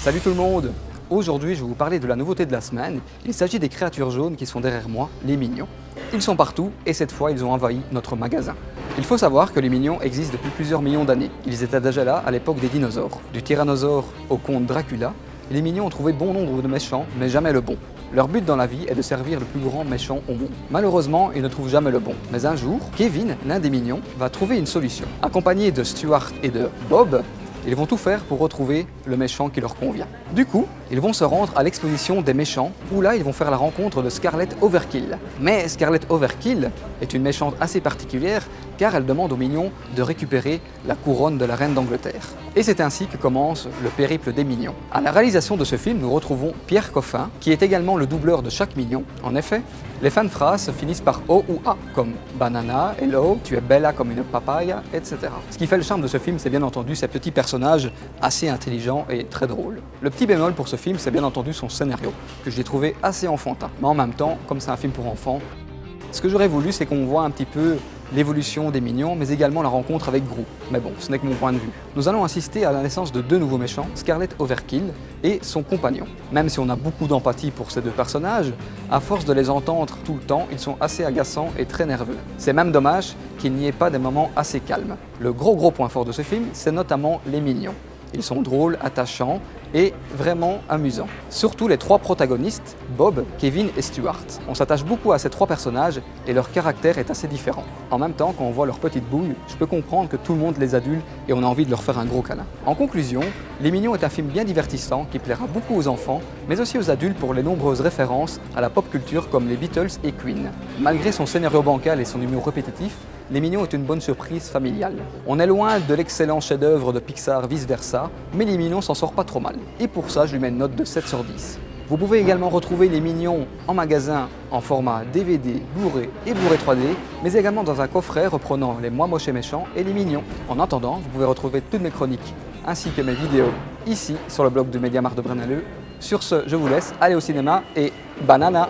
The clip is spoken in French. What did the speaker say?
Salut tout le monde! Aujourd'hui, je vais vous parler de la nouveauté de la semaine. Il s'agit des créatures jaunes qui sont derrière moi, les Minions. Ils sont partout et cette fois, ils ont envahi notre magasin. Il faut savoir que les Minions existent depuis plusieurs millions d'années. Ils étaient déjà là à l'époque des dinosaures. Du tyrannosaure au comte Dracula, les Minions ont trouvé bon nombre de méchants, mais jamais le bon. Leur but dans la vie est de servir le plus grand méchant au monde. Malheureusement, ils ne trouvent jamais le bon. Mais un jour, Kevin, l'un des Minions, va trouver une solution. Accompagné de Stuart et de Bob, ils vont tout faire pour retrouver le méchant qui leur convient. Du coup, ils vont se rendre à l'exposition des méchants, où là, ils vont faire la rencontre de Scarlet Overkill. Mais Scarlet Overkill est une méchante assez particulière, car elle demande aux Minions de récupérer la couronne de la reine d'Angleterre. Et c'est ainsi que commence le périple des Minions. À la réalisation de ce film, nous retrouvons Pierre Coffin, qui est également le doubleur de chaque Minion. En effet, les fins de phrases finissent par O ou A, comme Banana, Hello, tu es bella comme une papaya, etc. Ce qui fait le charme de ce film, c'est bien entendu ces petits personnages assez intelligents et très drôles. Le petit bémol pour ce film, c'est bien entendu son scénario, que j'ai trouvé assez enfantin. Mais en même temps, comme c'est un film pour enfants, ce que j'aurais voulu, c'est qu'on voit un petit peu l'évolution des Minions, mais également la rencontre avec Gru. Mais bon, ce n'est que mon point de vue. Nous allons assister à la naissance de deux nouveaux méchants, Scarlet Overkill et son compagnon. Même si on a beaucoup d'empathie pour ces deux personnages, à force de les entendre tout le temps, ils sont assez agaçants et très nerveux. C'est même dommage qu'il n'y ait pas des moments assez calmes. Le gros point fort de ce film, c'est notamment les Minions. Ils sont drôles, attachants et vraiment amusants. Surtout les trois protagonistes, Bob, Kevin et Stuart. On s'attache beaucoup à ces trois personnages et leur caractère est assez différent. En même temps, quand on voit leur petite bouille, je peux comprendre que tout le monde les adule et on a envie de leur faire un gros câlin. En conclusion, Les Minions est un film bien divertissant qui plaira beaucoup aux enfants, mais aussi aux adultes pour les nombreuses références à la pop culture comme les Beatles et Queen. Malgré son scénario bancal et son humour répétitif, Les Minions est une bonne surprise familiale. On est loin de l'excellent chef-d'œuvre de Pixar vice-versa, mais Les Minions s'en sort pas trop mal. Et pour ça, je lui mets une note de 7 sur 10. Vous pouvez également retrouver Les Minions en magasin en format DVD, Blu-ray et Blu-ray 3D, mais également dans un coffret reprenant les Moi Moche et Méchants et Les Minions. En attendant, vous pouvez retrouver toutes mes chroniques ainsi que mes vidéos ici sur le blog de Mediamart de Brennaleux. Sur ce, je vous laisse, allez au cinéma et banana!